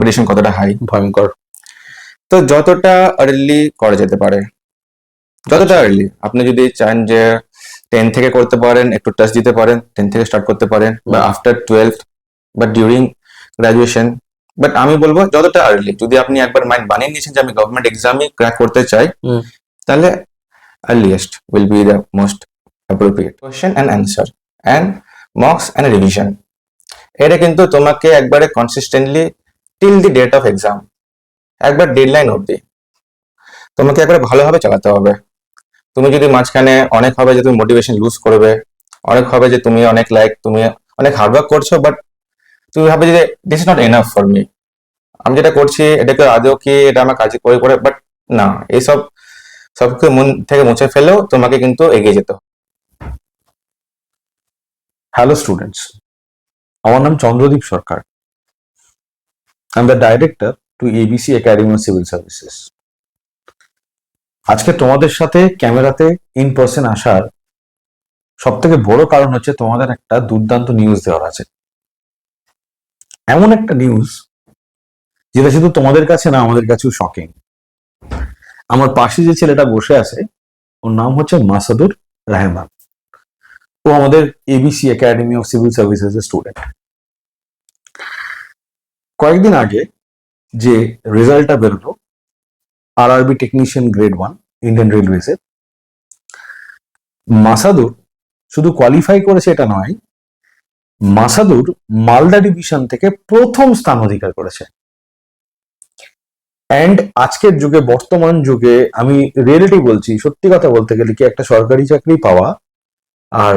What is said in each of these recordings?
Competition কতটা high, ভয়ঙ্কর। তো যতটা আর্লি করা যেতে পারে, যতটা আর্লি আপনি যদি চান যে 10 থেকে করতে পারেন, একটু টাচ দিতে পারেন, 10 থেকে স্টার্ট করতে পারেন, বা আফটার 12 বা ডিউরিং গ্রাজুয়েশন। বাট আমি বলবো যতটা আর্লি, যদি আপনি একবার মাইন্ড বানিয়ে নিয়েছেন যে আমি গভর্নমেন্ট এক্সামই ক্র্যাক করতে চাই, তাহলে earliest will be the most appropriate. Question and answer and mocks and revision, এটা কিন্তু তোমাকে একবারে consistently till the date of exam, একবার ডেডলাইন অবধি তোমাকে একবারে ভালোভাবে চালাতে হবে। তুমি যদি মাঝখানে অনেক হবে যে তুমি মোটিভেশন লুজ করবে, অনেক হবে যে তুমি অনেক তুমি অনেক হার্ডওয়ার্ক করছো, বাট তুমি ভাবে যে this is not enough for me, আমি যেটা করছি এটাকে আদৌ কি এটা আমার কাজে করে করে, বাট না, এইসব সবকে মন থেকে মুছে ফেলেও তোমাকে কিন্তু এগিয়ে যেতে হবে। হ্যালো স্টুডেন্টস, আমার নাম Chandradeep Sarkar. I am the director to ABC academy of civil services. আজকে তোমাদের সাথে ক্যামেরাতে ইন পার্সন আসার সব থেকে বড় কারণ হচ্ছে তোমাদের একটা দুর্দান্ত নিউজ দেওয়ার আছে। এমন একটা নিউজ যেটা শুধু তোমাদের কাছে না, আমাদের কাছেও শকিং। আমার পাশে যে ছেলেটা বসে আছে, ওর নাম হচ্ছে মাসাদুর রহমান। ও আমাদের ABC academy of civil services এর স্টুডেন্ট। কয়েকদিন আগে যে রেজাল্টটা বেরোলো RRB technician grade 1 Indian railways এর, মাসাদুর শুধু কোয়ালিফাই করেছে এটা নয়, মাসাদুর মালদা ডিভিশন থেকে প্রথম স্থান অধিকার করেছে। অ্যান্ড আজকের যুগে, বর্তমান যুগে আমি রিয়েলিটি বলছি, সত্যি কথা বলতে গেলে কি একটা সরকারি চাকরি পাওয়া আর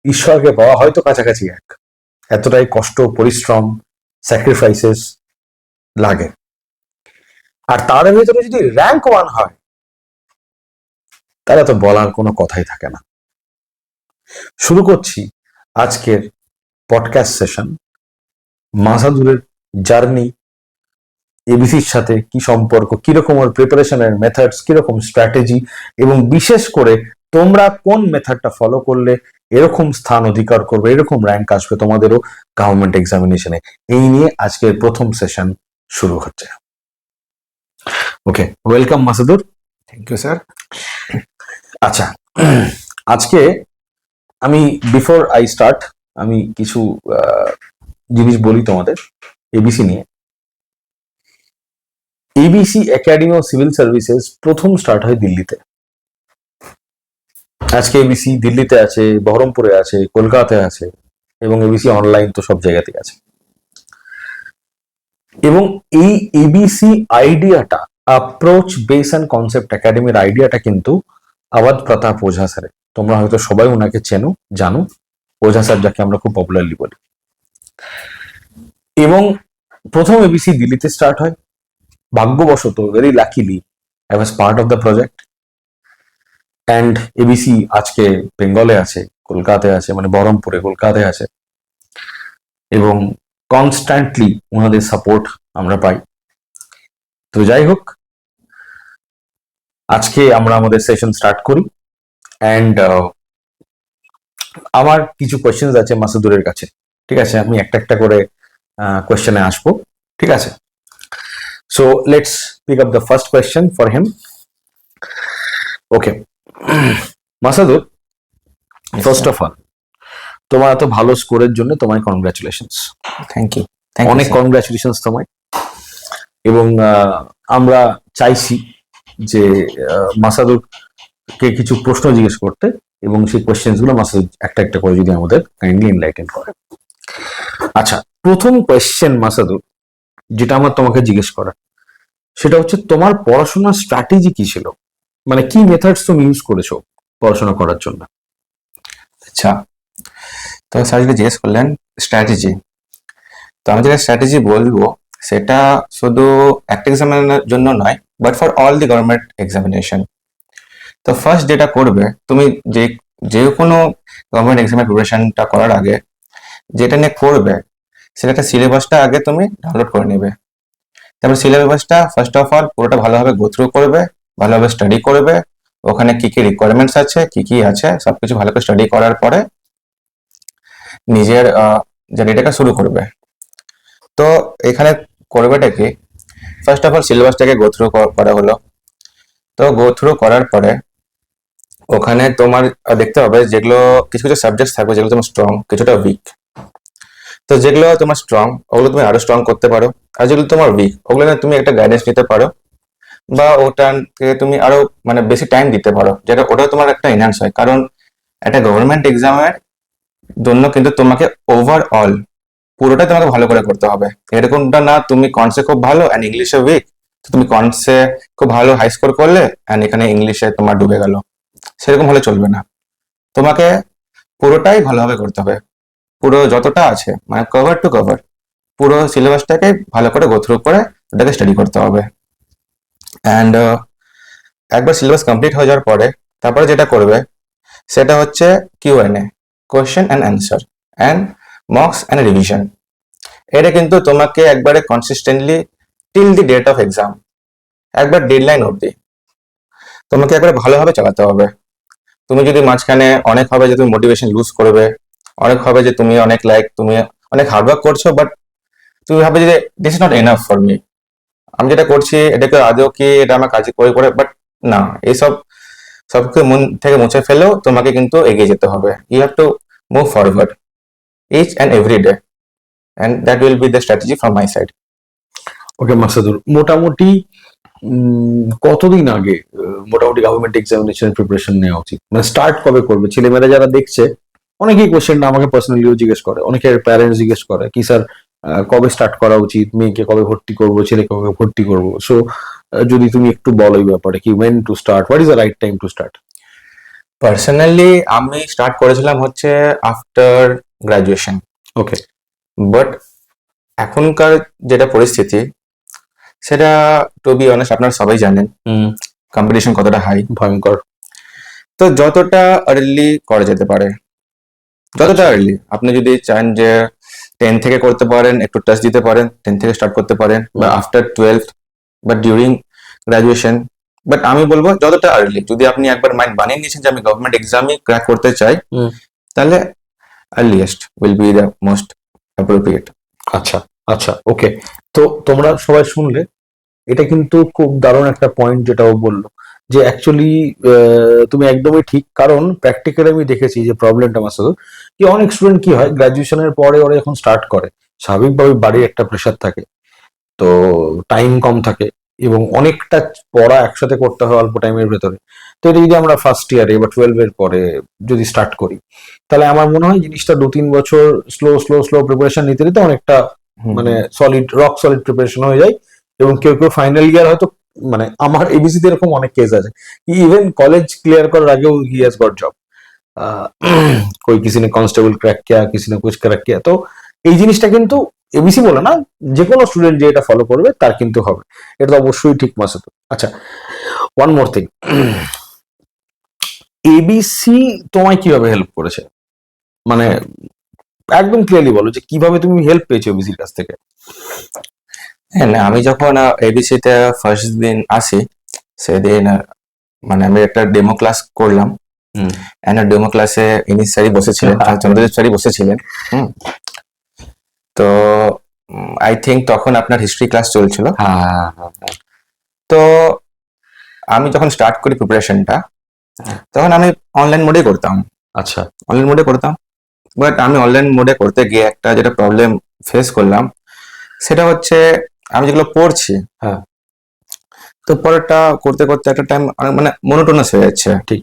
ঈশ্বরকে পাওয়া হয়তো কাছাকাছি এক। এতটাই কষ্ট, পরিশ্রম, স্যাক্রিফাইসেস লাগে। আর তার ভিতরে যদি র্যাঙ্ক 1 হয়, তাহলে তো বলার কোনো কথাই থাকে না। শুরু করছি আজকের পডকাস্ট সেশন। মাসাদুরের জার্নি, এবিসির সাথে কি সম্পর্ক, কিরকম ওর প্রিপারেশনের মেথডস, কিরকম স্ট্র্যাটেজি, এবং বিশেষ করে তোমরা কোন মেথডটা ফলো করলে এরকম স্থান অধিকার করবে, এরকম র্যাঙ্ক আসবে তোমাদেরও গভর্নমেন্ট এক্সামিনেশনে, এই নিয়ে আজকের প্রথম সেশন শুরু হচ্ছে। Okay, welcome Masadur. Thank you sir. আচ্ছা, আজকে আমি বিফোর আই স্টার্ট আমি কিছু জিনিস বলি তোমাদের এবিসি নিয়ে। ABC academy of civil services প্রথম স্টার্ট হয় দিল্লিতে। আজকে এবিসি দিল্লিতে আছে, বহরমপুরে আছে, কলকাতায় আছে, এবং এবিসি অনলাইন তো সব জায়গাতেই আছে। এবং এই এবিসি আইডিয়াটা, অ্যাপ্রোচ বেস অ্যান্ড কনসেপ্ট একাডেমির আইডিয়াটা কিন্তু আওয়াধ প্রতাপ ওঝা স্যার। তোমরা হয়তো সবাই ওনাকে চেনো, জানো, ওঝা স্যার যাকে আমরা খুব পপুলারলি বলি। এবং প্রথম এবিসি দিল্লিতে স্টার্ট হয়। ভাগ্যবশত, very luckily, I was part of the project. And ABC আজকে বেঙ্গলে আছে, কলকাতায় আছে, মানে বহরমপুরে, কলকাতায় আছে, এবং কনস্ট্যান্টলি ওনাদের সাপোর্ট আমরা পাই। তো যাই হোক, আজকে আমরা আমাদের সেশন স্টার্ট করি। অ্যান্ড আমার কিছু কোয়েশ্চেন্স আছে মাসুদুরের কাছে, ঠিক আছে? আমি একটা একটা করে কোয়েশ্চেনে আসবো, ঠিক আছে? So let's pick up the first question for him. Okay Masadur, first of all, তোমার এত ভালো স্কোরের জন্য তোমায় কনগ্রাচুলেশনস। Thank you. অনেক কনগ্রাচুলেশনস তোমায়। এবং আমরা চাইছি যে মাসাদুরকে কিছু প্রশ্ন জিজ্ঞেস করতে, এবং সেই কোয়েশ্চেন্স গুলো মাসাদুর একটা একটা করে যদি আমাদের কাইন্ডলি এনলাইটেন করে। আচ্ছা, প্রথম কোয়েশ্চেন মাসাদুর, যেটা আমার তোমাকে জিজ্ঞেস করা, সেটা হচ্ছে তোমার পড়াশোনার স্ট্র্যাটেজি কি ছিল? মানে কি মেথডস তুমি ইউজ করেছো পড়াশোনা করার জন্য? আচ্ছা, তো স্যার যদি জিজ্ঞেস করলেন স্ট্র্যাটেজি, তো আমি যেটা স্ট্র্যাটেজি বলবো সেটা শুধু একটা এক্সামিনের জন্য নয়, but for all the government examination. তো ফার্স্ট যেটা করবে, তুমি যে কোনো গভর্নমেন্ট এক্সামের প্রিপারেশনটা করার আগে যেটা নিয়ে করবে, সেটা একটা সিলেবাসটা আগে তুমি ডাউনলোড করে নেবে। তারপর সিলেবাসটা ফার্স্ট অফ অল পুরোটা ভালোভাবে গো থ্রু করবে, ভালোভাবে স্টাডি করবে, ওখানে কি কি রিকোয়ারমেন্টস আছে, কি কি আছে, সবকিছু ভালো করে স্টাডি করার পরে নিজের জার্নিটাকে শুরু করবে। তো এখানে করবেটা কি, ফার্স্ট অফ অল সিলেবাসটাকে গো থ্রু করা হলো। তো গো থ্রু করার পরে ওখানে তোমার দেখতে হবে যেগুলো কিছু কিছু সাবজেক্ট থাকবে যেগুলো তোমার স্ট্রং, কিছুটা উইক। তো যেগুলো তোমার স্ট্রং ওগুলো তুমি আরো স্ট্রং করতে পারো, আর যেগুলো তোমার উইক ওগুলো না তুমি একটা গাইডেন্স নিতে পারো, বা ওটাকে তুমি আরো মানে বেশি টাইম দিতে পারো, যেটা ওটা তোমার একটা এনহান্স হয়। কারণ একটা গভর্নমেন্ট এক্সামের জন্য কিন্তু তোমাকে ওভারঅল পুরোটাই তোমাকে ভালো করে করতে হবে। এরকমটা না তুমি কনসে খুব ভালো অ্যান্ড ইংলিশে উইক, তো তুমি কনসে খুব ভালো হাই স্কোর করলে অ্যান্ড এখানে ইংলিশে তোমার ডুবে গেল, সেরকম হলে চলবে না। তোমাকে পুরোটাই ভালোভাবে করতে হবে, পুরো যতটা আছে মানে কভার টু কভার পুরো সিলেবাসটাকে ভালো করে গো থ্রু করে ওটাকে স্টাডি করতে হবে। অ্যান্ড একবার সিলেবাস কমপ্লিট হয়ে যাওয়ার পরে তারপরে যেটা করবে সেটা হচ্ছে Q&A, question and answer and mocks and revision. এটা কিন্তু তোমাকে একবারে consistently till the date of exam, একবার ডেডলাইন অবধি তোমাকে একবারে ভালোভাবে চালাতে হবে। তুমি যদি মাঝখানে অনেক হবে যে তুমি মোটিভেশন লুজ করবে, অনেক হবে যে তুমি অনেক তুমি অনেক হার্ডওয়ার্ক করছো বাট তুমি ভাবে যে this is not enough for me, আমি যেটা করছি এটাকে আদৌ কি এটা আমার কাজে করে করে, বাট না, এইসব সবকে মন থেকে মুছে ফেলেও তোমাকে কিন্তু এগিয়ে যেতে হবে। You have to move forward each and every day, and that will be the strategy from my side. Okay Masadur, মোটামুটি কতদিন আগে মোটামুটি গভর্নমেন্ট এক্সামিনেশনের প্রিপারেশন নেওয়া উচিত? মানে স্টার্ট কবে করবে? ছেলেমেয়েরা যারা দেখছে অনেকেই কোশ্চেনটা আমাকে পার্সোনালিও জিজ্ঞেস করে, অনেকের প্যারেন্টস জিজ্ঞেস করে কি স্যার কবে স্টার্ট করা উচিত, মেয়েকে কবে ভর্তি করবো, ছেলেকে কবে ভর্তি করবো। সো যদি তুমি একটু বলো এই ব্যাপারে, কি went to start, what is the right time to start? Personally আমি স্টার্ট করেছিলাম হচ্ছে আফটার গ্রাজুয়েশন, ওকে। বাট এখনকার যেটা পরিস্থিতি সেটা টু বি অনেস্ট আপনারা সবাই জানেন কম্পিটিশন কতটা হাই, ভয়ঙ্কর। তো যতটা আর্লি করা যেতে পারে, যতটা আর্লি আপনি যদি চান যে 10 থেকে করতে পারেন, একটু টাচ দিতে পারেন, 10 থেকে স্টার্ট করতে পারেন, বা আফটার 12 বা ডিউরিং গ্রাজুয়েশন। বাট আমি বলবো যতটা আর্লি, যদি আপনি একবার মাইন্ড বানিয়ে নিয়েছেন যে আমি গভর্নমেন্ট এক্সামই ক্র্যাক করতে চাই, তাহলে earliest will be the most appropriate. আচ্ছা আচ্ছা, ওকে। তো তোমরা সবাই শুনলে, এটা কিন্তু খুব দারুণ একটা পয়েন্ট যেটা ও বললো, যে অ্যাকচুয়ালি তুমি একদমই ঠিক। কারণ প্র্যাকটিক্যালি আমি দেখেছি যে প্রবলেমটা আমার সাথে কি, অনেক স্টুডেন্ট কি হয় গ্রাজুয়েশনের পরে ওরা যখন স্টার্ট করে স্বাভাবিকভাবে বাড়ির একটা প্রেশার থাকে, তো টাইম কম থাকে এবং অনেকটা পড়া একসাথে করতে হয় অল্প টাইমের ভেতরে। তো এটা যদি আমরা ফার্স্ট ইয়ারে বা 12-এর পরে যদি স্টার্ট করি, তাহলে আমার মনে হয় জিনিসটা 2-3 বছর স্লো স্লো স্লো প্রিপারেশন নিতে নিতে অনেকটা মানে সলিড রক সলিড প্রিপারেশন হয়ে যায়। এবং কেউ কেউ ফাইনাল ইয়ার হয়তো, মানে আমার এবিসিতে এরকম অনেক কেস আছে, इवन कॉलेज क्लियर করার আগেও ही हैज गॉट जॉब, कोई किसी ने कांस्टेबल क्रैक किया, किसी ने कुछ क्रैक किया। তো এই জিনিসটা কিন্তু এবিসি বলে না, যে কোনো স্টুডেন্ট যে এটা ফলো করবে তার কিন্তু হবে, এটা তো অবশ্যই ঠিক মাসুদ। আচ্ছা, ওয়ান মোর থিং, এবিসি তোমায় কিভাবে হেল্প করেছে? মানে একদম ক্লিয়ারলি বলো যে কিভাবে তুমি হেল্প পেয়েছো এবিসির কাছ থেকে। হ্যাঁ, না, আমি যখন এবিসিতে ফার্স্ট দিন আসি সেদিন মানে আমি একটা ডেমো ক্লাস করলাম, এন্ড ডেমো ক্লাসে ইনিশ স্যারই বসেছিলেন, চন্দ্রদেব স্যারই বসেছিলেন। তো আই থিঙ্ক তখন আপনার হিস্ট্রি ক্লাস চলছিল। তো আমি যখন স্টার্ট করি প্রিপারেশনটা, তখন আমি অনলাইন মোডে করতাম। আচ্ছা, অনলাইন মোডে করতাম, বাট আমি অনলাইন মোডে করতে গিয়ে একটা যেটা প্রবলেম ফেস করলাম সেটা হচ্ছে আমি যেগুলো পড়ছি, হ্যাঁ, তো পরেরটা করতে করতে একটা টাইম মানে মনোটোনাস হয়ে যাচ্ছে। ঠিক।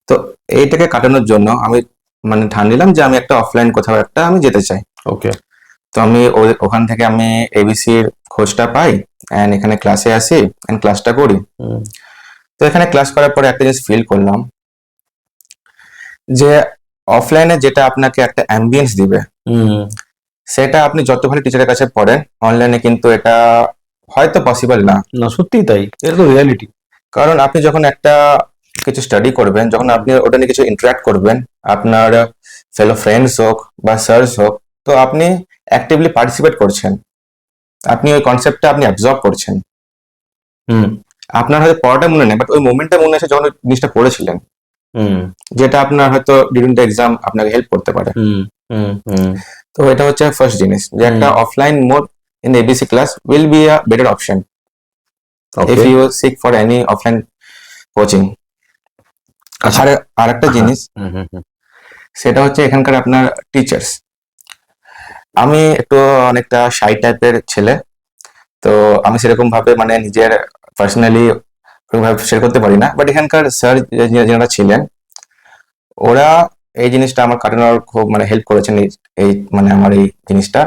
তো এইটাকে কাটানোর জন্য আমি মানে ঠান নিলাম যে আমি একটা অফলাইন কোথাও একটা আমি যেতে চাই। ওকে। তো আমি ওখান থেকে আমি এবিসির খোঁজটা পাই এন্ড এখানে ক্লাসে আসি এন্ড ক্লাসটা করি। তো এখানে ক্লাস করার পরে একটা জিনিস ফিল করলাম যে অফলাইনে যেটা আপনাকে একটা অ্যাম্বিয়েন্স দিবে, সেটা আপনি যত ভালো টিচারের কাছে পড়েন অনলাইনে কিন্তু এটা হয়তো পসিবল না। না, সত্যিই তাই, এটা তো রিয়ালিটি। কারণ আপনি যখন একটা কিছু স্টাডি করবেন, যখন আপনি ওটা নিয়ে কিছু ইন্টারাক্ট করবেন, আপনার ফেলো ফ্রেন্ডস হোক বা স্যারস হোক, তো আপনি অ্যাক্টিভলি পার্টিসিপেট করছেন, আপনি ওই কনসেপ্টটা আপনি অ্যাবজর্ব করছেন। আপনার হয়তো পড়াটা মনে নেই, বাট ওই মোমেন্টটা মনে আছে যখন ওই জিনিসটা পড়েছিলেন, যেটা আপনার হয়তো ডিউরিং দ্য এক্সাম আপনাকে হেল্প করতে পারে। তো এটা হচ্ছে ফার্স্ট জিনিস, যে একটা offline mode in ABC class will be a better option if Okay. you seek for any offline coaching. আচ্ছা। আর আরেকটা জিনিস, হুম, হুম, হুম। সেটা হচ্ছে এখানকার আপনার টিচার্স। আমি একটু অনেকটা শাই টাইপের ছেলে, তো আমি সেরকম ভাবে মানে নিজের পার্সোনালি শেয়ার করতে পারি না, বাট এখানকার স্যার যারা ছিলেন, ওরা এই জিনিসটা আমার কাটানোর খুব মানে হেল্প করেছেন, এই মানে আমার এই জিনিসটা।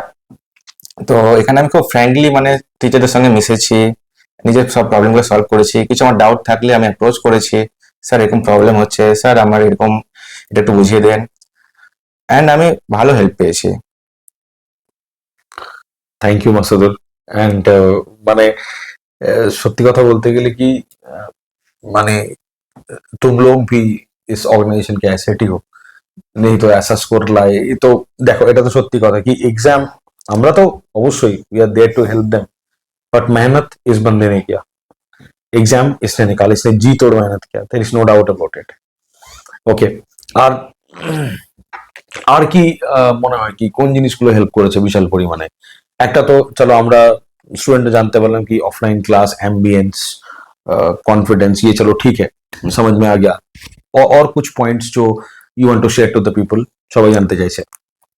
তো এখানে আমি খুব ফ্র্যাঙ্কলি মানে টিচারদের সঙ্গে মিশেছি, নিজের সব প্রবলেমগুলো সলভ করেছি। কিছু আমার ডাউট থাকলে আমি অ্যাপ্রোচ করেছি, স্যার এরকম প্রবলেম হচ্ছে, স্যার আমার এরকম, এটা একটু বুঝিয়ে দেন, অ্যান্ড আমি ভালো হেল্প পেয়েছি। Thank you Masudur. অ্যান্ড মানে সত্যি কথা বলতে গেলে কি, মানে तुम लोग भी इस ऑर्गेनाइजेशन के एसेट ही हो, नहीं तो ऐसा स्कोर लाए। তো দেখো, এটা তো সত্যি কথা কি एग्जाम আমরা তো অবশ্যই we are there to help them, but मेहनत इस बंदे ने किया, एग्जाम इसने निकाला, इसने जी तोड़ मेहनत किया, there is no doubt about it. Okay. আর আর কি মনে হয় কি কোন জিনিসগুলো হেল্প করেছে বিশাল পরিমাণে? একটা তো চলো আমরা स्टूडेंट जानते पारलाम कि ऑफलाइन क्लास एम्बियंस कॉन्फिडेंस ये चलो ठीक है, समझ में आ गया। और कुछ पॉइंट्स जो you want to share to the people, সবাই জানতে চাইছে।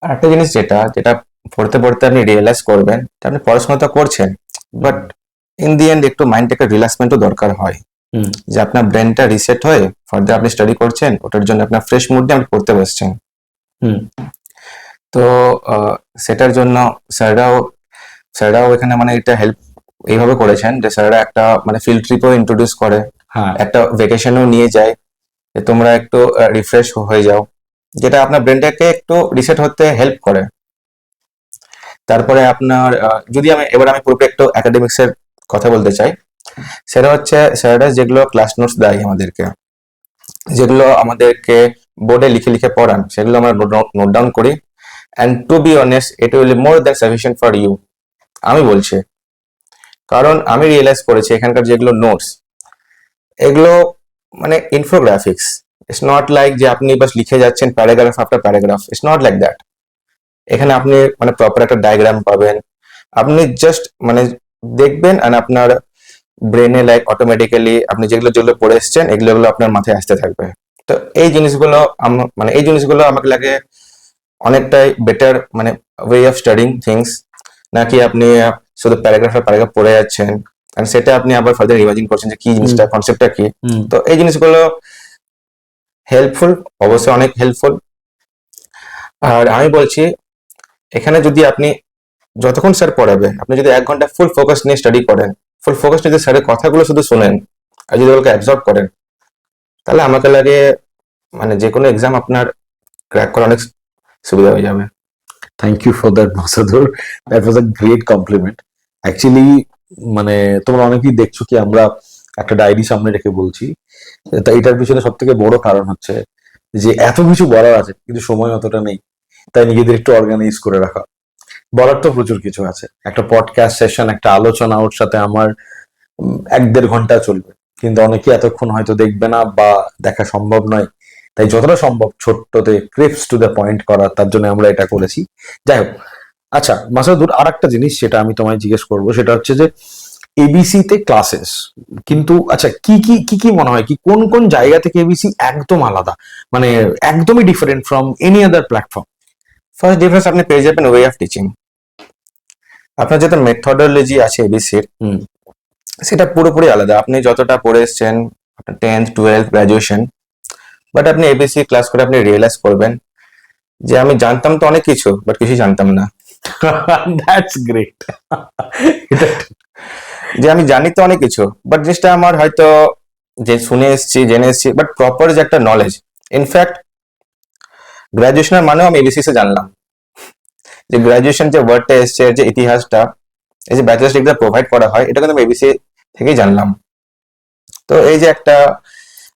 আর একটা জিনিস যেটা যেটা পড়তে পড়তে আপনি রিয়েলাইজ করবেন যে আপনি পড়াশোনা তো করছেন, বাট ইন দি এন্ড একটু মাইন্ডটাকে রিল্যাক্সমেন্টও দরকার হয়, হুম, যে আপনার ব্রেনটা রিসেট হয়ে ফার্দার আপনি স্টাডি করছেন, ওটার জন্য আপনার ফ্রেশ মুড নিয়ে আপনি পড়তে বসছেন। হুম, তো সেটার জন্য স্যাররাও স্যাররাও এখানে মানে এটা হেল্প এইভাবে করেছেন যে স্যাররা একটা মানে ফিল্ড ট্রিপও ইন্ট্রোডিউস করে, হ্যাঁ, একটা ভেকেশনও নিয়ে যায়, যে তোমরা একটু রিফ্রেশ হয়ে যাও, যেটা আপনার ব্রেনটাকে একটু রিসেট হতে হেল্প করে। তারপরে আপনার যদি আমি পুরোপুরি একটু একাডেমিক্স এর কথা বলতে চাই, সেটা হচ্ছে স্যাররা যেগুলো ক্লাস নোটস দেয় আমাদেরকে, যেগুলো আমাদেরকে বোর্ডে লিখে লিখে পড়ান, সেগুলো আমরা নোট ডাউন করি, and to be honest it will be more than sufficient for you, আমি বলছি। কারণ আমি রিয়েলাইজ করেছি এখানকার যেগুলো নোটস, এগুলো মানে ইনফোগ্রাফিক্স, ইটস নট লাইক যে আপনি বাস লিখে যাচ্ছেন paragraph after paragraph, it's not like that. এখানে আপনি মানে প্রপার একটা ডায়াগ্রাম পাবেন, আপনি জাস্ট মানে দেখবেন, আর আপনার ব্রেনে লাইক অটোমেটিক্যালি আপনি যেগুলো যেগুলো পড়ে এসছেন এগুলো এগুলো আপনার মাথায় আসতে থাকবে। তো এই জিনিসগুলো মানে এই জিনিসগুলো আমাকে লাগে অনেকটাই বেটার মানে ওয়ে অফ স্টাডিং থিংস, নাকি আপনি শুধু প্যারাগ্রাফ পড়ে যাচ্ছেন আর সেটা আপনি আবার ফার্দার ইমাজিন করছেন যে কি জিনিসটা, কনসেপ্টটা কি। হুম, তো এই জিনিসগুলো হেল্পফুল, অবশ্যই অনেক হেল্পফুল। আর আমি বলছি এখানে যদি আপনি যতক্ষণ স্যার পড়াবে আপনি যদি 1 ঘন্টা ফুল ফোকাস নিয়ে স্টাডি করেন, ফুল ফোকাস নিয়ে যদি স্যারের কথাগুলো শুধু শোনেন আর যদি ওগুলোকে অ্যাবজর্ব করেন, তাহলে আমাকে লাগে মানে যে কোনো এক্সাম আপনার ক্র্যাক করা অনেক সুবিধা হয়ে যাবে। Thank you for that Masadur, that was a great compliment. Actually মানে তোমরা অনেকেই দেখছো কি আমরা একটা ডায়েরি সামনে রেখে বলছি, তা এটার পিছনে সব থেকে বড় কারণ হচ্ছে যে এত কিছু বলার আছে কিন্তু সময় অতটা নেই, তাই নিজেদের একটু অর্গানাইজ করে রাখা। বলার তো প্রচুর কিছু আছে, একটা পডকাস্ট সেশন, একটা আলোচনা ওর সাথে আমার 1-1.5 ঘন্টা চলবে, কিন্তু অনেকে এতক্ষণ হয়তো দেখবে না বা দেখা সম্ভব নয়, তাই যতটা সম্ভব ছোট্টতে ক্রিপস টু দ্য পয়েন্ট করা, তার জন্য আমরা এটা করেছি। যাই হোক, আচ্ছা মাসাদুর, আর একটা জিনিস সেটা আমি তোমায় জিজ্ঞেস করবো, সেটা হচ্ছে যে এবিসি তে ক্লাসেস, কিন্তু আচ্ছা কি কি কি কি মনে হয় কি কোন কোন জায়গা থেকে এবিসি একদম আলাদা, মানে একদমই different from any other platform? First difference আপনি পেয়ে যাবেন ওয়ে অফ টিচিং। আপনার যেটা মেথডোলজি আছে এবিসির, হুম, সেটা পুরোপুরি আলাদা। আপনি যতটা পড়ে এসছেন আপনার 10th 12th গ্রাজুয়েশন, বাট আপনি এবিসি ক্লাস করে আপনি রিয়েলাইজ করবেন যে আমি জানতাম তো অনেক কিছু, বাট কিছুই জানতাম না। That's great. এটা যে আমি জানি তো অনেক কিছু, বাট জিনিসটা আমার হয়তো যে শুনে এসেছি জেনে এসেছি, বাট প্রপার যে একটা নলেজ, ইনফ্যাক্ট গ্রাজুয়েশনের মানেও আমি এবিসি তে জানলাম যে গ্রাজুয়েশন যে ওয়ার্ডটা এসছে, যে ইতিহাসটা, এই যে ব্যাচেলার্স ডিগ্রি প্রোভাইড করা হয়, এটা কিন্তু আমি এবিসি থেকেই জানলাম। তো এই যে একটা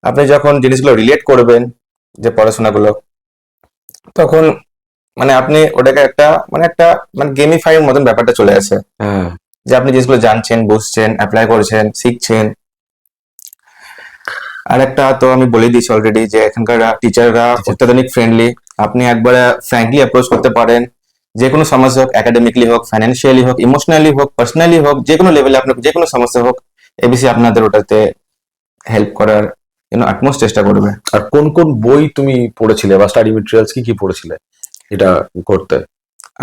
আপনি যখন জিনিসগুলো রিলেট করবেন যে পড়াশোনাগুলো, তখন মানে আপনি ওটাকে একটা গেমিফাইয়ের মতন ব্যাপারটা চলে আসে, হ্যাঁ, যে আপনি জিনিসগুলো জানছেন, বুঝছেন, অ্যাপ্লাই করছেন, শিখছেন। আর একটা তো আমি বলে দিয়েছি অলরেডি যে এখানকার টিচাররা অত্যাধুনিক ফ্রেন্ডলি, আপনি একবার ফ্র্যাঙ্কলি অ্যাপ্রোচ করতে পারেন, যে কোনো সমস্যা হোক, একাডেমিকলি হোক, ফাইন্যান্সিয়ালি হোক, ইমোশনালি হোক, পার্সোনালি হোক, যে কোনো লেভেলে আপনার যে কোনো সমস্যা হোক, এবিসি আপনাদের ওটাতে হেল্প করার জন্য আটমোস্ট চেষ্টা করবে। আর কোন কোন বই তুমি পড়েছিলে বা স্টাডি মেটেরিয়ালস কি কি পড়েছিলে এটা করতে?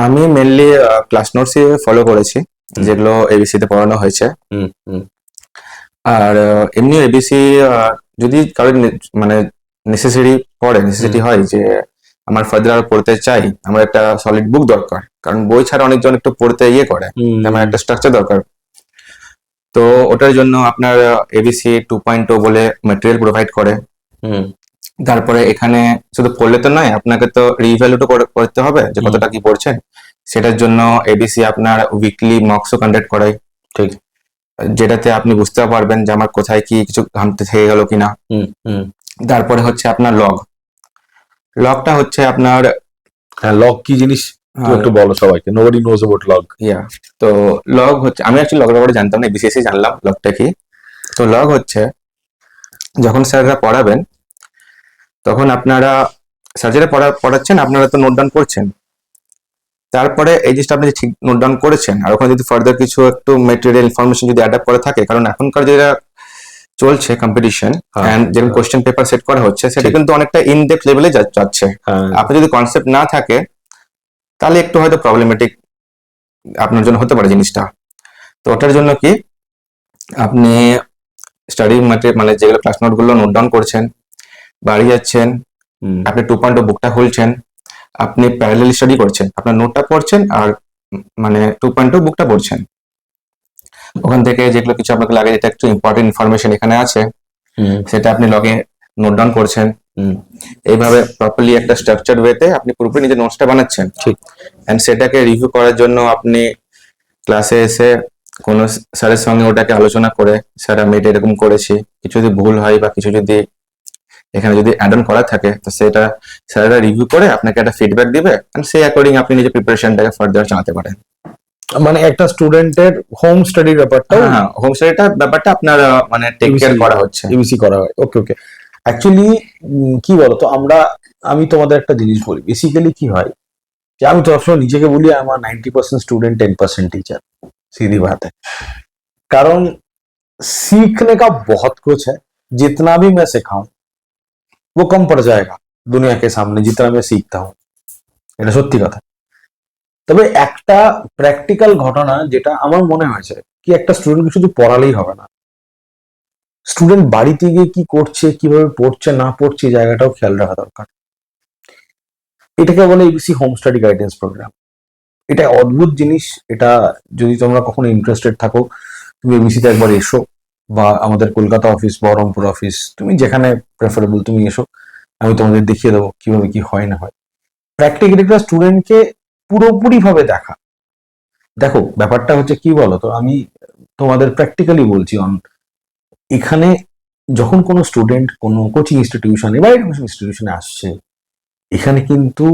আমি মেনলি ক্লাস নোটস ফলো করেছি, যেগুলো এবিসি তে পড়ানো হয়েছে। হুম হুম আর এমনি এবিসি যদি কারোর মানে নেসেসিটি হয় যে আমার ফার্দার আর পড়তে চাই, আমার একটা সলিড বুক দরকার, কারণ বই ছাড়া অনেকজন একটু পড়তে করে, আমার একটা স্ট্রাকচার দরকার। তো ওটার জন্য আপনার এবিসি 2.0 বলে ম্যাটেরিয়াল প্রোভাইড করে। হুম তারপরে এখানে শুধু পড়লে তো নয়, আপনাকে তো রিভ্যালুটও করতে হবে যে কতটা কি পড়ছেন। সেটার জন্য এবিসি আপনার উইকলি মকসও কন্ডাক্ট করায়, ঠিক। যেটাতে আপনি বুঝতে পারবেন যে আমার কোথায় কি কিছু ঘামতে থেকে গেল কিনা। তারপরে হচ্ছে আপনার লগটা হচ্ছে আপনার, হ্যাঁ, লগ কি জিনিস তুমি একটু বলো সবাইকে, নোবডি নোজ অ্যাবাউট লগ। তো লগ হচ্ছে, আমি অ্যাকচুয়ালি লগের ব্যাপারে জানতাম না, বিসিএসসি জানলাম লগটা কি। তো লগ হচ্ছে যখন স্যাররা পড়াবেন তখন আপনারা স্যার যেটা পড়াচ্ছেন আপনারা তো নোট ডাউন করছেন, তারপরে এই জিনিসটা আপনি ঠিক নোট ডাউন করেছেন, আর ওখানে যদি ফার্দার কিছু একটু মেটেরিয়াল ইনফরমেশন যদি অ্যাড আপ করা থাকে, কারণ এখনকার যেটা চলছে কম্পিটিশন এন্ড যেরকম কোশ্চেন পেপার সেট করা হচ্ছে, সেটা কিন্তু অনেকটা ইন ডেপথ লেভেলে যাচ্ছে। আপনি যদি কনসেপ্ট না থাকে তাহলে একটু হয়তো প্রবলেমেটিক আপনার জন্য হতে পারে জিনিসটা। তো ওটার জন্য কি আপনি স্টাডি মানে যেগুলো ক্লাস নোট গুলো নোট ডাউন করছেন, বাড়ি যাচ্ছেন, আপনি 2.0 বুকটা খুলছেন, আপনি প্যারালাল স্টাডি করছেন, আপনার নোটটা পড়ছেন আর মানে 2.0 বুকটা পড়ছেন। ওখান থেকে যেগুলো কিছু আপনাকে লাগে যেটা একটু ইম্পর্টেন্ট ইনফরমেশন এখানে আছে, সেটা আপনি লগে নোট ডাউন করছেন। এইভাবে প্রপারলি একটা স্ট্রাকচার ওয়েতে আপনি পুরোপুরি নিজের নোটসটা বানাচ্ছেন, ঠিক। এন্ড সেটাকে রিভিউ করার জন্য আপনি ক্লাসে এসে কোনো স্যারের সঙ্গে ওটাকে আলোচনা করে, স্যার আমি এটা এরকম করেছি, কিছু যদি ভুল হয় বা কিছু যদি এখানে যদি অ্যাড অন করা থাকে তো সেটা স্যারেরা রিভিউ করে আপনাকে একটা ফিডব্যাক দিবে, এন্ড সেই অ্যাকর্ডিং আপনি নিজের প্রিপারেশনটাকে ফার্দার চালাতে পারেন। মানে একটা স্টুডেন্টের হোম স্টাডির ব্যাপারটা, হ্যাঁ, হোম স্টাডিটা ব্যাপারটা আপনার মানে টেক কেয়ার করা হচ্ছে, এবিসি করা হয়। ওকে ওকে। অ্যাকচুয়ালি কি বলতো, আমি তোমাদের একটা জিনিস বলি, বেসিক্যালি কি হয় कि আমি তো সবসময় নিজেকে বলি আমার 90% स्टूडेंट 10% टीचर, सीधी बात है। कारण सीखने का बहुत कुछ है, जितना भी मैं सिखाऊं वो कम पड़ जाएगा दुनिया के सामने जितना मैं सीखता हूं, এটা সত্যি কথা। তবে একটা প্র্যাকটিক্যাল ঘটনা যেটা আমার মনে হয়েছে কি, একটা স্টুডেন্টকে শুধু পড়ালেই হবে না, স্টুডেন্ট বাড়িতে গিয়ে কি করছে, কিভাবে পড়ছে না পড়ছে, জায়গাটাও খেয়াল রাখা দরকার। এটাকে বলে ABC home study guidance program. এটা অদ্ভুত জিনিস। এটা যদি তোমরা কখনো ইন্টারেস্টেড থাকো, তুমি এবিসিতে একবার এসো, বা আমাদের কলকাতা অফিস, বহরমপুর অফিস, তুমি যেখানে প্রেফারেবল তুমি এসো, আমি তোমাদের দেখিয়ে দেবো কিভাবে কি হয় না হয়। প্র্যাকটিক্যালি একটা স্টুডেন্টকে পুরোপুরি ভাবে দেখো ব্যাপারটা হচ্ছে কি বলো তো, আমি তোমাদের প্র্যাকটিক্যালি বলছি এখানে যখন কোনো স্টুডেন্ট কোনো কোচিং ইনস্টিটিউশনে বা এডুকেশন ইনস্টিটিউশনে আসছে, এখানে কিন্তু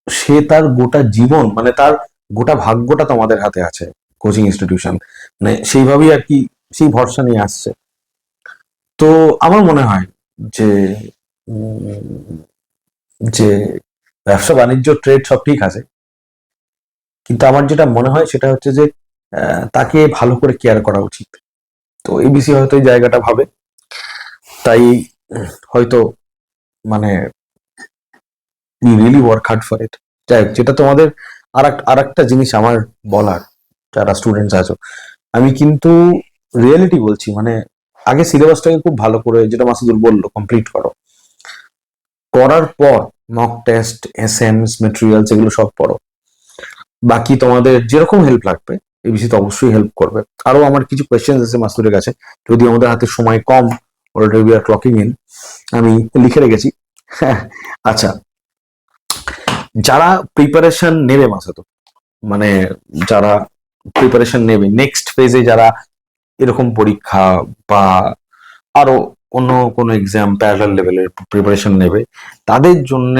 সে তার গোটা জীবন মানে তার গোটা ভাগ্যটা তোমাদের হাতে আছে। কোচিং ইনস্টিটিউশন মানে সেইভাবেই আর কি, সেই ভরসা নিয়ে আসছে। তো আমার মনে হয় যে যে ব্যবসা বাণিজ্য ট্রেড সব ঠিক আছে, কিন্তু আমার যেটা মনে হয় সেটা হচ্ছে যে তাকে ভালো করে কেয়ার করা উচিত। তো এবিসি হয়তো এই জায়গাটা ভাবে, তাই হয়তো মানে you really work hard for it. যাই হোক, যেটা তোমাদের আর একটা জিনিস আমার বলার, যারা স্টুডেন্টস আছো, আমি কিন্তু রিয়েলিটি বলছি, মানে আগে সিলেবাসটাকে খুব ভালো করে, যেটা মাসুদুর বললো, কমপ্লিট করো। করার পর মক টেস্ট, এসএমস, মেটেরিয়ালস এগুলো সব পড়ো। বাকি তোমাদের যেরকম হেল্প লাগবে এবিসি তো অবশ্যই হেল্প করবে। আরো আমার কিছু কোয়েশ্চেন আছে মাসুদের কাছে, যদি আমাদের হাতে সময় কম, already we are clocking in, আমি লিখে রেখেছি। আচ্ছা, যারা প্রিপারেশন নেবে মাসুদ, মানে যারা প্রিপারেশন নেবে নেক্সট ফেজে, যারা এরকম পরীক্ষা বা আরো অন্য কোনো এক্সাম প্যারালাল লেভেলের প্রিপারেশন নেবে, তাদের জন্য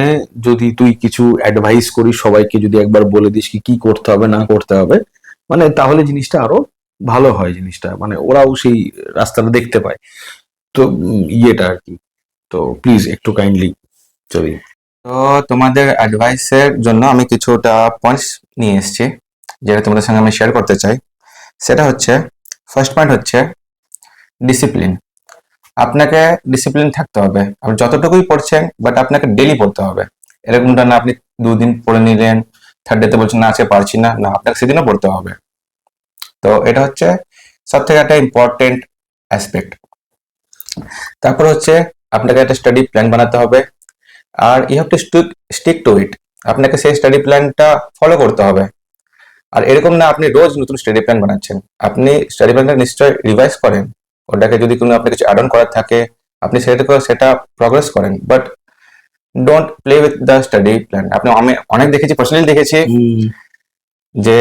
যদি তুই কিছু অ্যাডভাইস করিস, সবাইকে যদি একবার বলে দিস কি করতে হবে না করতে হবে, মানে তাহলে জিনিসটা আরো ভালো হয়, জিনিসটা মানে ওরাও সেই রাস্তাটা দেখতে পায়। তো ইয়েটা আর কি, তো প্লিজ একটু কাইন্ডলি যদি তো তোমাদের অ্যাডভাইসের জন্য আমি কিছুটা পয়েন্টস নিয়ে এসেছি, যেটা তোমাদের সঙ্গে আমি শেয়ার করতে চাই। সেটা হচ্ছে, ফার্স্ট পয়েন্ট হচ্ছে ডিসিপ্লিন। আপনাকে ডিসিপ্লিন থাকতে হবে। আপনি যতটুকুই পড়ছেন, বাট আপনাকে ডেলি পড়তে হবে। এরকমটা না আপনি 2 দিন পড়ে নিলেন, থার্ড ডেতে বলছেন না আজকে পারছি না, না আপনাকে সেদিনও পড়তে হবে। তো এটা হচ্ছে সব থেকে একটা ইম্পর্টেন্ট অ্যাসপেক্ট। তারপর হচ্ছে আপনাকে একটা স্টাডি প্ল্যান বানাতে হবে, আর you have to stick to it. আপনাকে সেই স্টাডি প্ল্যানটা ফলো করতে হবে। আর এরকম না আপনি রোজ নতুন স্টাডি প্ল্যান বানাচ্ছেন। আপনি স্টাডি প্ল্যানটা নিশ্চয়ই রিভাইজ করেন, ওটাকে যদি কোনো আপনি কিছু অ্যাড অন করার থাকে আপনি সেটা প্রগ্রেস করেন, but don't play with the study plan. আমি অনেক দেখেছি, পার্সোনালি দেখেছি যে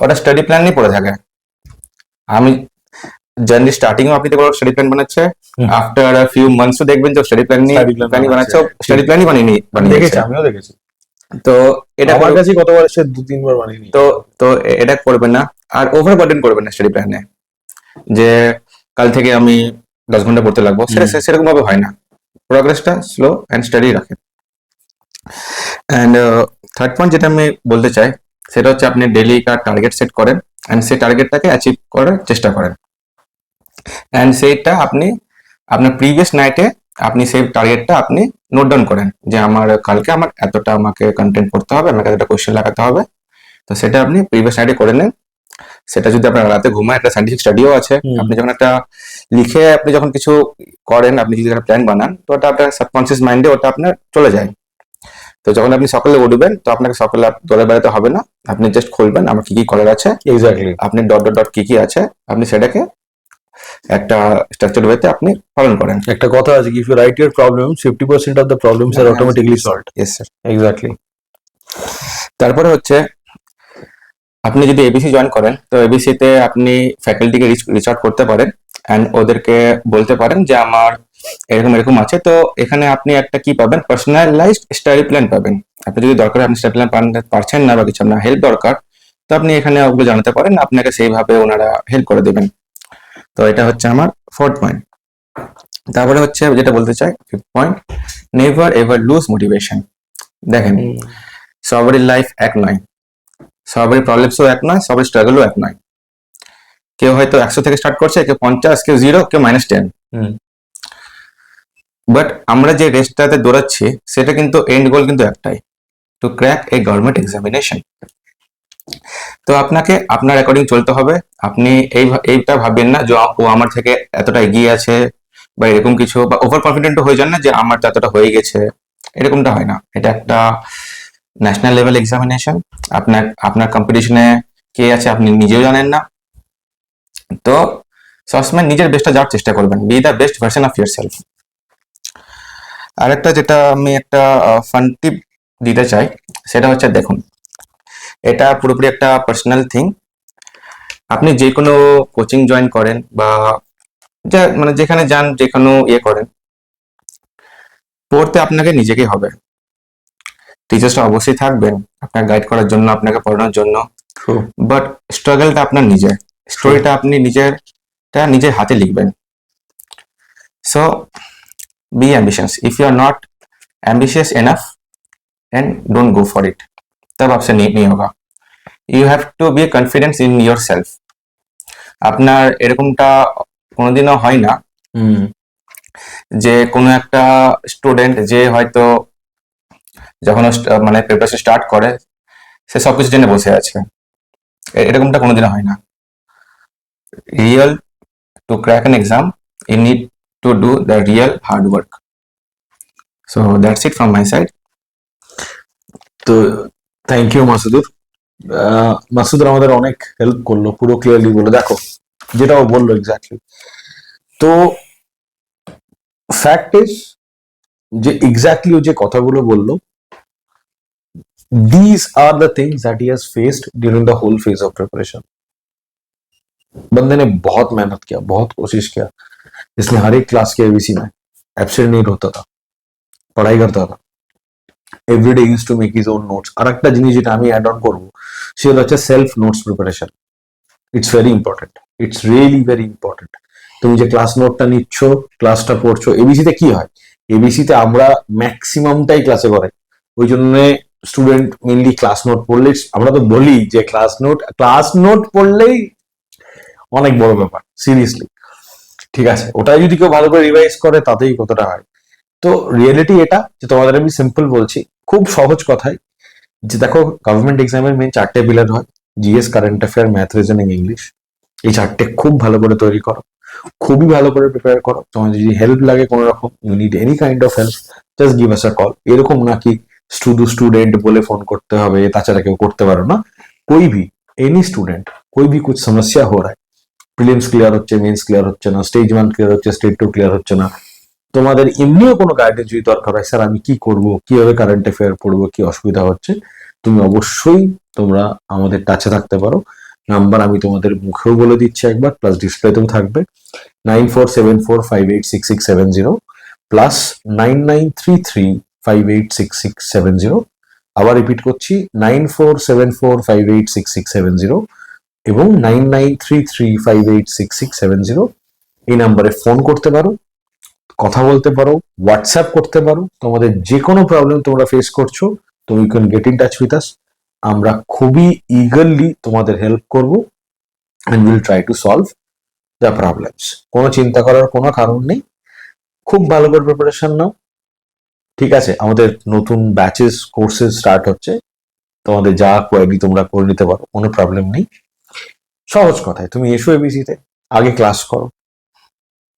ওটা স্টাডি প্ল্যান নিয়ে পড়ে থাকে। আমি জার্নি স্টার্টিং এও আপনি দেখবেন স্টাডি প্ল্যান বানাচ্ছে, আফটার ফিউ মান্থসও দেখবেন যে স্টাডি প্ল্যান Study plan প্ল্যানই বানাচ্ছে, বানাচ্ছে। স্টাডি প্ল্যানই বানিয়েছে। দেখেছি, আমিও দেখেছি। তো এটা আমার কাছে কতবার সে 2-3 বার বানিয়ে নিয়েছে। তো এটা করবেন না। আর ওভার বার্ডেন করবেন না স্টাডি প্ল্যানে, যে কাল থেকে আমি 10 ঘন্টা পড়তে লাগবো, সেরকম ভাবে হয় না। প্রোগ্রেসটা স্লো অ্যান্ড স্টাডি রাখেন। অ্যান্ড থার্ড পয়েন্ট যেটা আমি বলতে চাই, সেটা হচ্ছে আপনি ডেলি একটা টার্গেট সেট করেন অ্যান্ড সেই টার্গেটটাকে অ্যাচিভ করার চেষ্টা করেন। অ্যান্ড সেইটা আপনি আপনার প্রিভিয়াস নাইটে আপনি সেই টার্গেটটা আপনি নোট ডাউন করেন, যে কালকে আমার এতটা আমাকে কন্টেন্ট পড়তে হবে, আমাকে এতটা কোয়েশ্চেন লাগাতে হবে। তো সেটা আপনি প্রিভিয়াস নাইটে করে নেন। সেটা যদি আপনার রাতে ঘুমায়, একটা সাইন্টিফিক স্টাডিও আছে, আপনি যখন একটা লিখে আপনি যখন কিছু করেন, আপনি যদি একটা প্ল্যান বানান, তো ওটা আপনার সাবকনসিয়াস মাইন্ডে ওটা আপনার চলে যায়। তো যখন আপনি সকালে উঠবেন, তো আপনাকে সকালে দৌড়ে বেড়াতে হবে না, আপনি জাস্ট খুলবেন আমার কি কি করার আছে, এক্স্যাক্টলি। আপনি ডট ডট ডট কি আছে, আপনি সেটাকে একটা স্ট্রাকচার ওয়েতে আপনি পালন করেন। একটা কথা আছে, if you write your problem 50% of the problems are automatically solved. Yes sir. Exactly. তারপরে হচ্ছে আপনি যদি এবিসি জয়েন করেন, তো এবিসিতে আপনি ফ্যাকাল্টিকে রিচ আউট করতে পারেন অ্যান্ড ওদেরকে বলতে পারেন যে আমার এরকম এরকম আছে। তো এখানে আপনি একটা কি পাবেন, পার্সোনালাইজড স্টাডি প্ল্যান পাবেন। আপনি যদি দরকার আপনি স্টাডি প্ল্যান পারছেন না বা কিছু আপনার হেল্প দরকার, তো আপনি এখানে ওগুলো জানাতে পারেন, আপনাকে সেইভাবে ওনারা হেল্প করে দেবেন। তো এটা হচ্ছে আমার ফোর্থ পয়েন্ট। তারপরে হচ্ছে যেটা বলতে চাই, fifth point, never ever lose motivation. দেখেন, সবারই লাইফ এক নয়, সবারই প্রবলেমসও এক নয়, সবারই স্ট্রাগলও এক নয়। কেউ হয়তো 100 থেকে স্টার্ট করছে, কেউ 50, কেউ 0, কেউ -10। বাট আমরা যে রেসটাতে দৌড়াচ্ছি, সেটা কিন্তু এন্ড গোল কিন্তু একটাই, two crack a government examination. তো আপনাকে আপনার অ্যাকর্ডিং চলতে হবে। আপনি এইটা ভাববেন না যে ও আমার থেকে এতটা এগিয়ে আছে বা এরকম কিছু, বা ওভার কনফিডেন্টও হয়ে যান না যে আমার তো এতটা হয়ে গেছে, এরকমটা হয় না। এটা একটা ন্যাশনাল লেভেল এক্সামিনেশন। আপনার কম্পিটিশনে কে আছে আপনি নিজেও জানেন না। তো সবসময় নিজের বেস্টটা যাওয়ার চেষ্টা করবেন, B the best version of year self. আরেকটা যেটা আমি একটা ফান টিপ দিতে চাই, সেটা হচ্ছে দেখুন, এটা পুরোপুরি একটা পার্সোনাল থিং। আপনি যে কোনো কোচিং জয়েন করেন বা মানে যেখানে যান, যে কোনো করেন, পড়তে আপনাকে নিজেকেই হবে। টিচার্সরা অবশ্যই থাকবেন আপনার গাইড করার জন্য, আপনাকে পড়ানোর জন্য, বাট স্ট্রাগলটা আপনার নিজের, স্টোরিটা আপনি নিজের হাতে লিখবেন। So be ambitious. If you are not ambitious enough, then don't go for it. तब आपसे नहीं होगा. You have to be confident in yourself. আপনার এরকমটা কোনোদিনও হয় না যে কোনো একটা স্টুডেন্ট যে হয়তো যখন মানে প্রিপারেশন স্টার্ট করে সে সবকিছু জেনে বসে আছে, এরকমটা কোনোদিনও হয় না। Real two crack an exam, you need to do the real hard work. So that's it from my side. তো থ্যাংক ইউ মাসুদুর। মাসুদুর আমাদের অনেক হেল্প করলো, পুরো ক্লিয়ারলি বলে, দেখো যেটা ও বললো এক্স্যাক্টলি। তো ফ্যাক্ট ইজ যে এক্স্যাক্টলি ও যে কথাগুলো বললো, these are the things that he has faced during the whole phase of preparation. बंदे ने बहुत मेहनत किया, बहुत कोशिश किया, इसने हर एक क्लास के एबीसी में एब्सेंट नहीं होता था, पढ़ाई करता था, everyday used to make his own notes. আর একটা জিনিস যেটা আমি অ্যাড অন করব, সেটা হচ্ছে self notes preparation. It's very important, it's really very important. তুমি যে ক্লাস নোটটা নিচ্ছ, ক্লাসটা পড়ছো, এবিসিতে কি হয়, এবিসিতে আমরা ম্যাক্সিমামটাই ক্লাসে করাই, ওই জন্য স্টুডেন্ট মেনলি ক্লাস নোট পড়লেই, আমরা তো বলি যে ক্লাস নোট পড়লেই অনেক বড় ব্যাপার, সিরিয়াসলি। ঠিক আছে, ওটাই যদি কেউ ভালো করে রিভাইজ করে তাতেই কতটা হয়। তো রিয়েলিটি এটা যে তোমাদের আমি সিম্পল বলছি, খুব সহজ কথায়, যে দেখো গভর্নমেন্ট এক্সামের মেন 4টে পিলার হয়, GS, current affair, math, reasoning, English. এই 4টে খুব ভালো করে তৈরি করো, খুবই ভালো করে প্রিপেয়ার করো। তোমার যদি হেল্প লাগে কোনো রকম, you need any kind of help, just give us a call. এরকম নাকি শুধু স্টুডেন্ট বলে ফোন করতে হবে, তাছাড়া কেউ করতে পারো না। कोई भी एनी स्टूडेंट कोई भी कुछ समस्या हो रहा है, প্রিলিমস ক্লিয়ার হচ্ছে, মেন্স ক্লিয়ার হচ্ছে না, স্টেজ 1 ক্লিয়ার হচ্ছে, স্টেজ 2 ক্লিয়ার হচ্ছে না, তোমাদের এমনিও কোনো গাইডেন্স যদি দরকার হয়, স্যার আমি কি করব, কিভাবে কারেন্ট অ্যাফেয়ার পড়বো, কি অসুবিধা হচ্ছে, তুমি অবশ্যই তোমরা আমাদের টাচে থাকতে পারো। নাম্বার আমি তোমাদের মুখেও বলে দিচ্ছি একবার, প্লাস ডিসপ্লেতেও থাকবে, 9474586670 প্লাস 9933586670। আবার রিপিট করছি, 9474586670 এবং 9933586670। এই নাম্বারে ফোন করতে পারো, কথা বলতে পারো, হোয়াটসঅ্যাপ করতে পারো, তোমাদের যে কোনো প্রবলেম তোমরা ফেস করছো, তো you can get in touch with us. আমরা খুবই ইগারলি তোমাদের হেল্প করব and will try to solve the problems. কোনো চিন্তা করার কোনো কারণ নেই, খুব ভালো করে প্রিপারেশন নাও। ঠিক আছে, আমাদের নতুন ব্যাচেস কোর্সেস স্টার্ট হচ্ছে, তোমাদের যা কোয়ারি তোমরা করে নিতে পারো, কোনো প্রবলেম নেই। সহজ কথায় তুমি এসো এবিসিতে, আগে ক্লাস করো,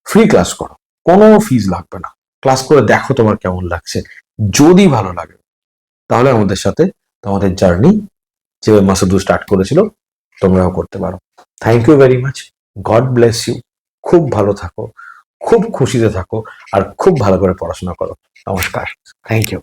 ফ্রি ক্লাস করো, কোনো ফিজ লাগবে না। ক্লাস করে দেখো তোমার কেমন লাগছে, যদি ভালো লাগে তাহলে আমাদের সাথে তোমাদের জার্নি যেভাবে মাসুদু স্টার্ট করেছিল তোমরাও করতে পারো। Thank you very much, God bless you. খুব ভালো থাকো, খুব খুশিতে থাকো, আর খুব ভালো করে পড়াশোনা করো। নমস্কার, থ্যাংক ইউ।